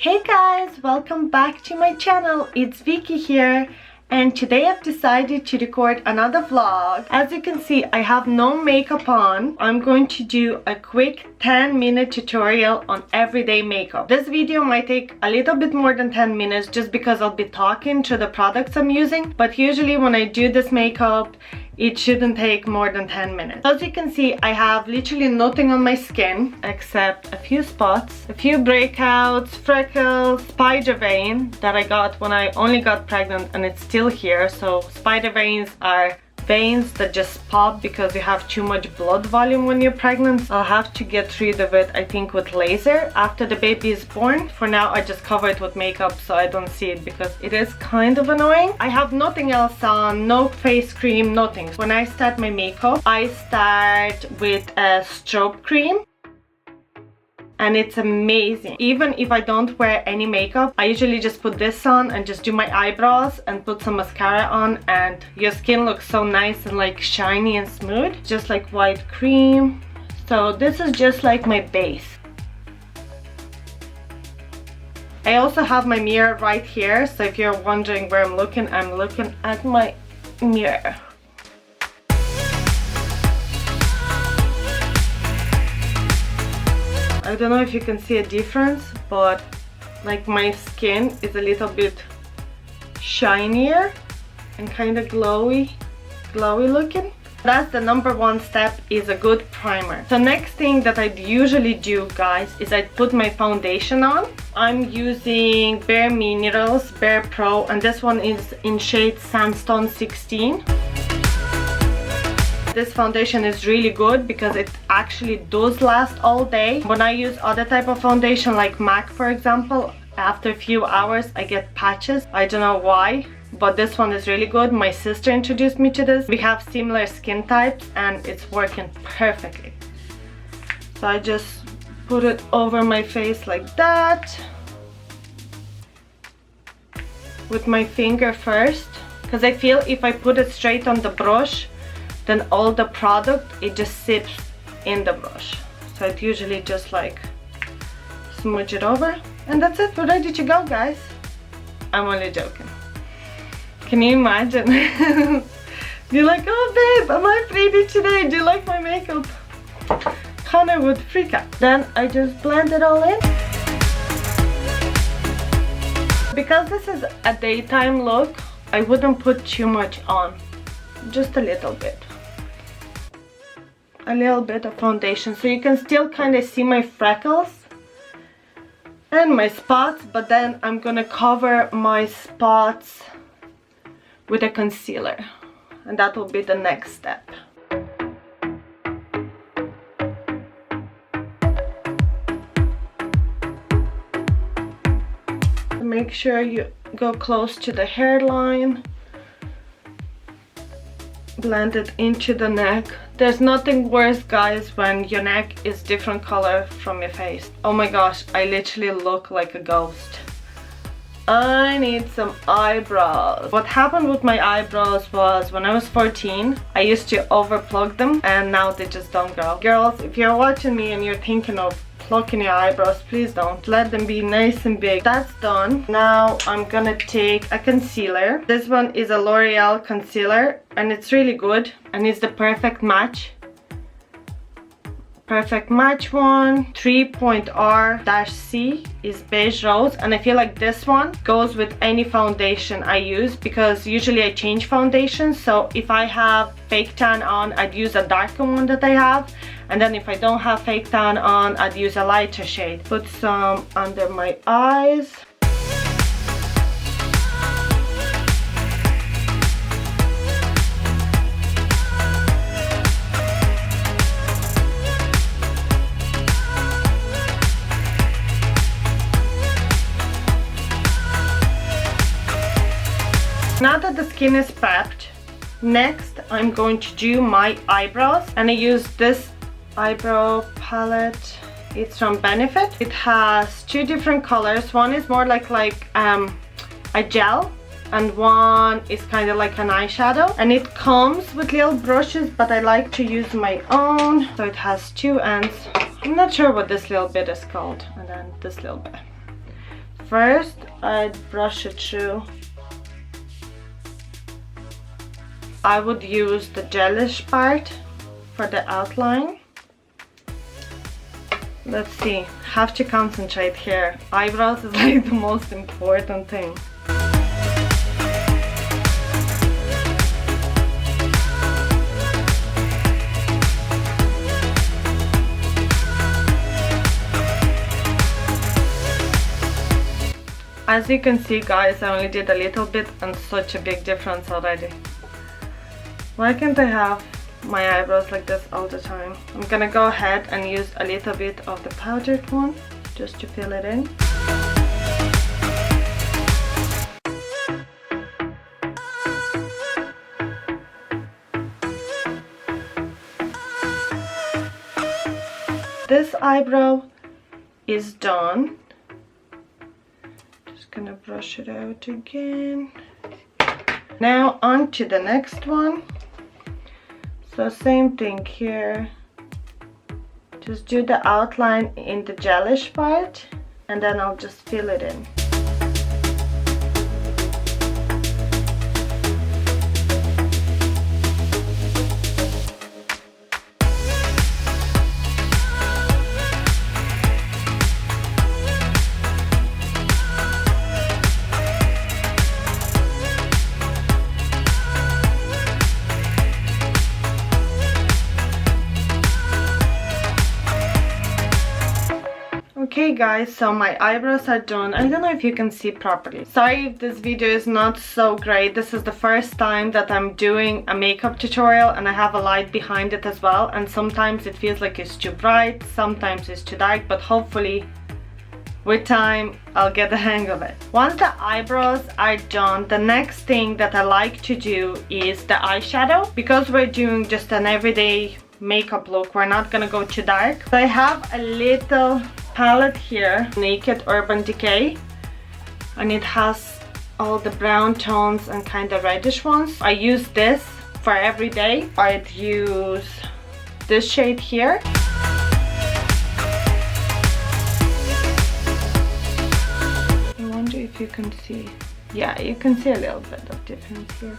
Hey guys, welcome back to my channel. It's Vicky here, and today I've decided to record another vlog. As you can see, I have no makeup on. I'm going to do a quick 10-minute tutorial on everyday makeup. This video might take a little bit more than 10 minutes just because I'll be talking to the products I'm using, but usually when I do this makeup, it shouldn't take more than 10 minutes. As you can see, I have literally nothing on my skin except a few spots, a few breakouts, freckles, spider vein that I got when I only got pregnant, and it's still here. So spider veins are veins that just pop because you have too much blood volume when you're pregnant. I'll have to get rid of it, I think, with laser after the baby is born. For now, I just cover it with makeup so I don't see it because it is kind of annoying. I have nothing else on, no face cream, nothing. When I start my makeup, I start with a strobe cream. And it's amazing. Even if I don't wear any makeup, I usually just put this on and just do my eyebrows and put some mascara on, and your skin looks so nice and like shiny and smooth, just like white cream. So this is just like my base. I also have my mirror right here, so if you're wondering where I'm looking at my mirror. I don't know if you can see a difference, but like my skin is a little bit shinier and kind of glowy looking. That's the number one step, is a good primer. So next thing that I usually do, guys, is I put my foundation on. I'm using Bare Minerals Bare Pro, and this one is in shade Sandstone 16. This foundation is really good because it actually does last all day. When I use other type of foundation like MAC, for example, after a few hours I get patches. I don't know why, but this one is really good. My sister introduced me to this. We have similar skin types and it's working perfectly. So I just put it over my face like that with my finger first, because I feel if I put it straight on the brush, then all the product, it just sits in the brush. So it usually just like smudge it over, and that's it. We're ready to go, guys. I'm only joking. Can you imagine? You're like, oh babe, am I pretty today? Do you like my makeup? Connor would freak out. Then I just blend it all in. Because this is a daytime look, I wouldn't put too much on. Just a little bit. A little bit of foundation, so you can still kind of see my freckles and my spots, but then I'm gonna cover my spots with a concealer, and that will be the next step. Make sure you go close to the hairline. Blend it into the neck. There's nothing worse, guys, when your neck is different color from your face. Oh my gosh, I literally look like a ghost. I need some eyebrows. What happened with my eyebrows was when I was 14, I used to overplug them and now they just don't grow. Girls, if you're watching me and you're thinking of plucking your eyebrows, please don't. Let them be nice and big. That's done. Now I'm gonna take a concealer. This one is a L'Oreal concealer and it's really good and it's the perfect match. Perfect match one. 3.R-C is beige rose, and I feel like this one goes with any foundation I use because usually I change foundation. So if I have fake tan on, I'd use a darker one that I have, and then if I don't have fake tan on, I'd use a lighter shade. Put some under my eyes. Now that the skin is prepped, next I'm going to do my eyebrows, and I use this eyebrow palette. It's from Benefit. It has two different colors. One is more like a gel, and one is kind of like an eyeshadow, and it comes with little brushes, but I like to use my own. So it has two ends. I'm not sure what this little bit is called, and then this little bit. first I'd brush it through. I would use the gelish part for the outline. Let's see, have to concentrate here. Eyebrows is like the most important thing. As you can see guys, I only did a little bit and such a big difference already. Why can't I have my eyebrows like this all the time? I'm gonna go ahead and use a little bit of the powdered one just to fill it in. This eyebrow is done. Just gonna brush it out again. Now on to the next one. So same thing here. Just do the outline in the gelish part and then I'll just fill it in. Okay guys, so my eyebrows are done. I don't know if you can see properly. Sorry if this video is not so great. This is the first time that I'm doing a makeup tutorial and I have a light behind it as well. And sometimes it feels like it's too bright, sometimes it's too dark, but hopefully with time I'll get the hang of it. Once the eyebrows are done, the next thing that I like to do is the eyeshadow. Because we're doing just an everyday makeup look, we're not gonna go too dark. So I have a little palette here, Naked Urban Decay, and it has all the brown tones and kind of reddish ones. I use this for every day. I'd use this shade here. I wonder if you can see. Yeah, you can see a little bit of difference here.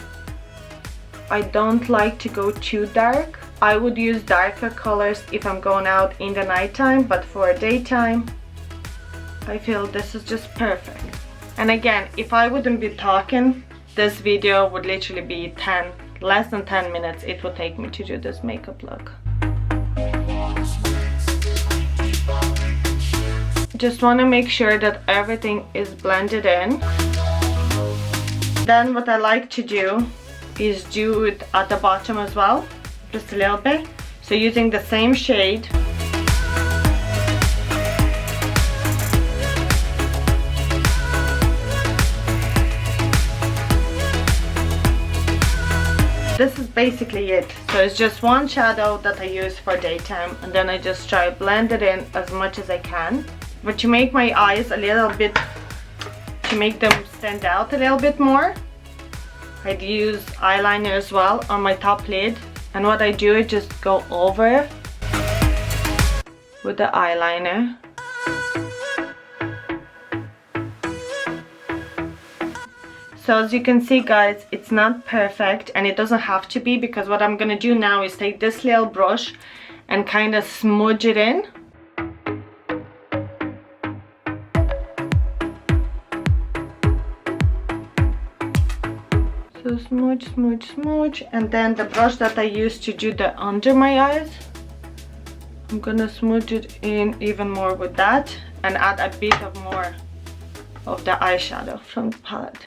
I don't like to go too dark. I would use darker colors if I'm going out in the nighttime, but for daytime, I feel this is just perfect. And again, if I wouldn't be talking, this video would literally be less than 10 minutes it would take me to do this makeup look. Just want to make sure that everything is blended in. Then what I like to do is do it at the bottom as well, just a little bit. So using the same shade. This is basically it. So it's just one shadow that I use for daytime, and then I just try to blend it in as much as I can. But to make my eyes a little bit, to make them stand out a little bit more, I'd use eyeliner as well on my top lid, and what I do is just go over with the eyeliner. So as you can see guys, it's not perfect and it doesn't have to be, because what I'm gonna do now is take this little brush and kind of smudge it in. So smudge, smudge, smudge, and then the brush that I used to do the under my eyes, I'm gonna smudge it in even more with that and add a bit of more of the eyeshadow from the palette.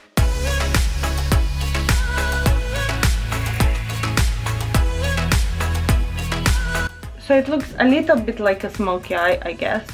So it looks a little bit like a smoky eye, I guess.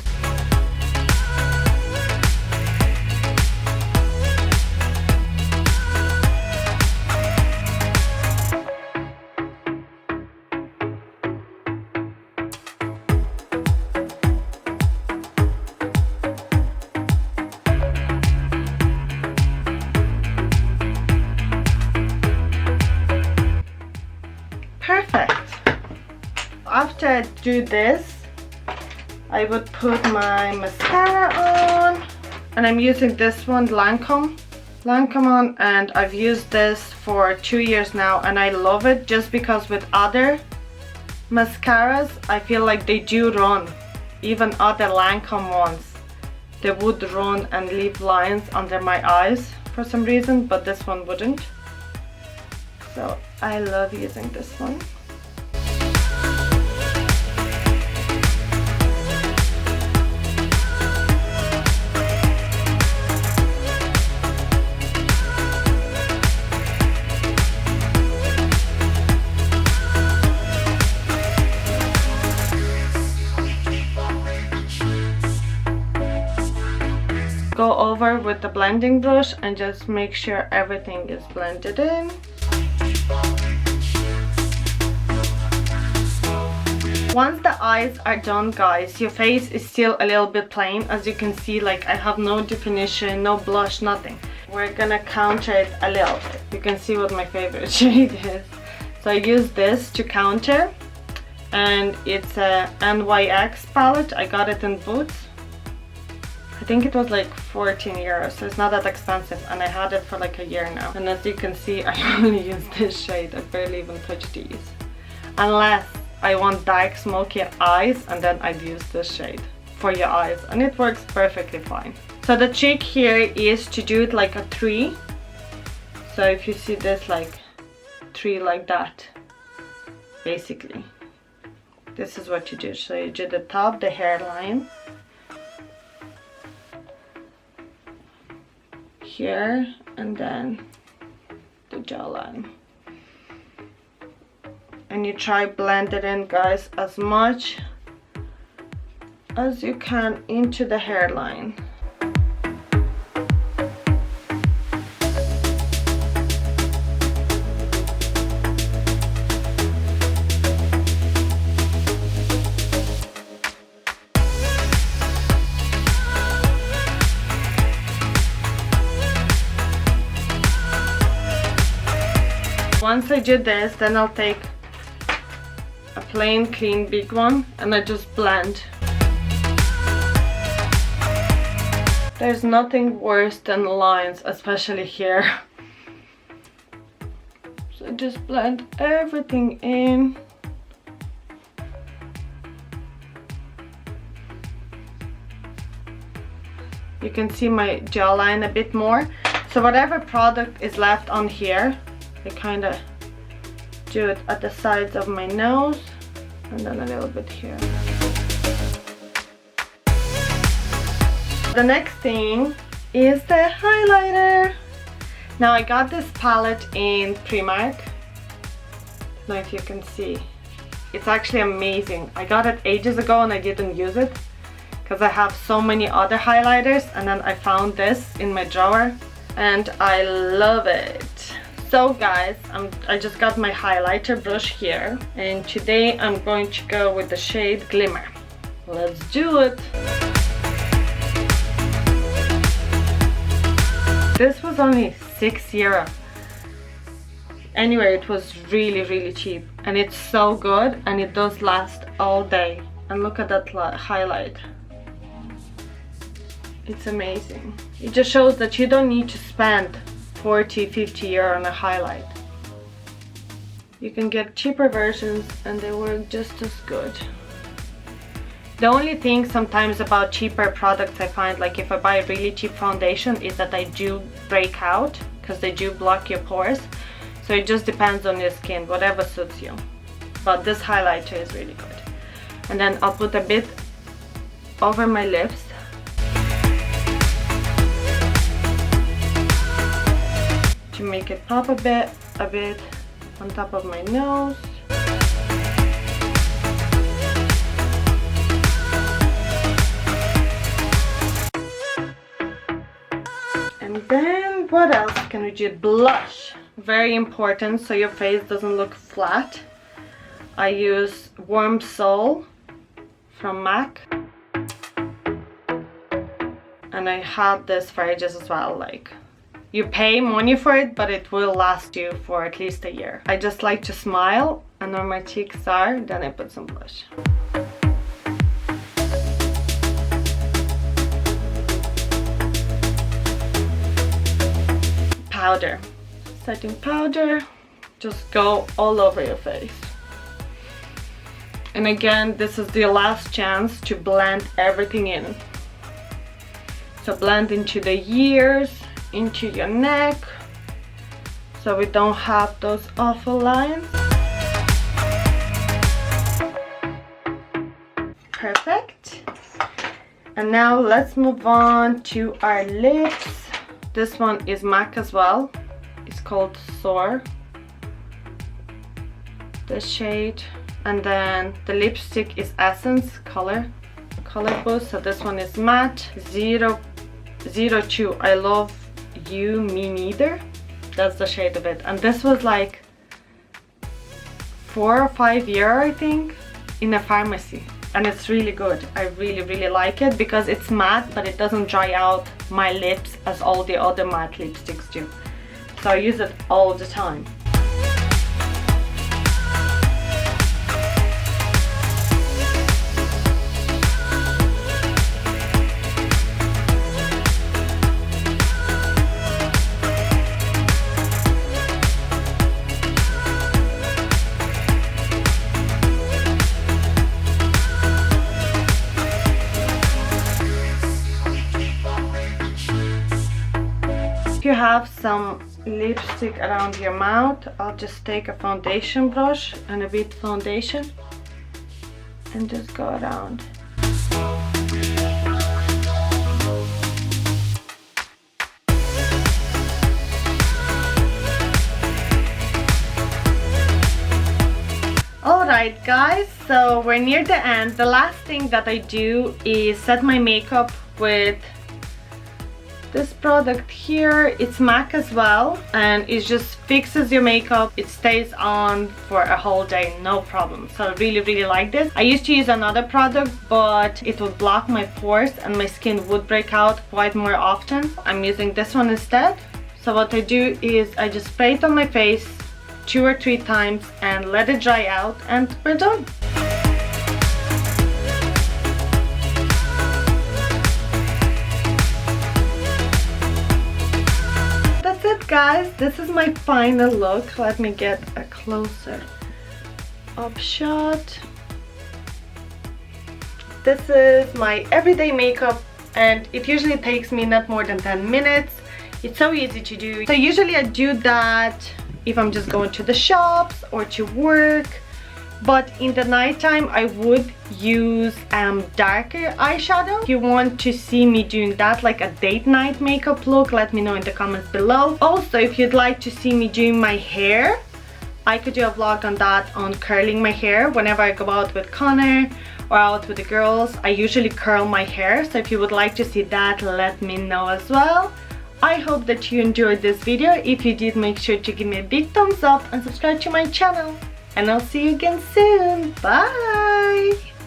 Perfect. After I do this, I would put my mascara on. And I'm using this one, Lancome, and I've used this for 2 years now, and I love it just because with other mascaras I feel like they do run. Even other Lancome ones, they would run and leave lines under my eyes for some reason, but this one wouldn't. So I love using this one. Go over with the blending brush and just make sure everything is blended in. Once the eyes are done, guys, your face is still a little bit plain. As you can see, like I have no definition, no blush, nothing. We're gonna counter it a little bit. You can see what my favorite shade is. So I use this to counter, and it's a NYX palette. I got it in Boots. I think it was like 14 euros, so it's not that expensive, and I had it for like a year now. And as you can see, I only use this shade. I barely even touch these. Unless I want dark smoky eyes, and then I'd use this shade for your eyes, and it works perfectly fine. So the trick here is to do it like a tree. So if you see this like tree like that, basically, this is what you do. So you do the top, the hairline, here, and then the jawline, and you try blend it in, guys, as much as you can into the hairline. Once I do this, then I'll take a plain, clean, big one, and I just blend. There's nothing worse than lines, especially here. So just blend everything in. You can see my jawline a bit more. So whatever product is left on here, I kind of do it at the sides of my nose, and then a little bit here. The next thing is the highlighter. Now I got this palette in Primark. I don't know if you can see. It's actually amazing. I got it ages ago and I didn't use it because I have so many other highlighters, and then I found this in my drawer and I love it. So guys, I just got my highlighter brush here, and today I'm going to go with the shade Glimmer. Let's do it! This was only 6 euro. Anyway, it was really cheap, and it's so good, and it does last all day. And look at that highlight. It's amazing. It just shows that you don't need to spend 40-50 euro on a highlight. You can get cheaper versions and they work just as good. The only thing sometimes about cheaper products I find, like if I buy a really cheap foundation, is that I do break out because they do block your pores. So it just depends on your skin, whatever suits you. But this highlighter is really good. And then I'll put a bit over my lips. To make it pop a bit on top of my nose. And then what else can we do? Blush. Very important, so your face doesn't look flat. I use Warm Soul from MAC. And I had this for ages as well, like, you pay money for it, but it will last you for at least a year. I just like to smile, and where my cheeks are, then I put some blush. powder. Setting powder, just go all over your face. And again, this is the last chance to blend everything in. So blend into the ears, into your neck, so we don't have those awful lines. Perfect. And now let's move on to our lips. This one is MAC as well. It's called Soar, the shade. And then the lipstick is Essence Color Boost. So this one is matte 002. I love you, me neither. That's the shade of it. And this was like 4 or 5 years, I think, in a pharmacy. And it's really good. I really like it because it's matte, but it doesn't dry out my lips as all the other matte lipsticks do. So I use it all the time. If you have some lipstick around your mouth, I'll just take a foundation brush and a bit foundation and just go around. Alright guys, so we're near the end. The last thing that I do is set my makeup with this product here. It's MAC as well, and it just fixes your makeup. It stays on for a whole day, no problem. So I really like this. I used to use another product, but it would block my pores and my skin would break out quite more often. I'm using this one instead. So what I do is I just spray it on my face 2 or 3 times and let it dry out, and we're done. That's it guys, this is my final look. Let me get a closer up shot. This is my everyday makeup and it usually takes me not more than 10 minutes. It's so easy to do. So usually I do that if I'm just going to the shops or to work, but in the nighttime I would use darker eyeshadow. If you want to see me doing that, like a date night makeup look, let me know in the comments below. Also, if you'd like to see me doing my hair, I could do a vlog on that, on curling my hair. Whenever I go out with Connor or out with the girls, I usually curl my hair. So if you would like to see that, let me know as well. I hope that you enjoyed this video. If you did, make sure to give me a big thumbs up and subscribe to my channel. And I'll see you again soon. Bye!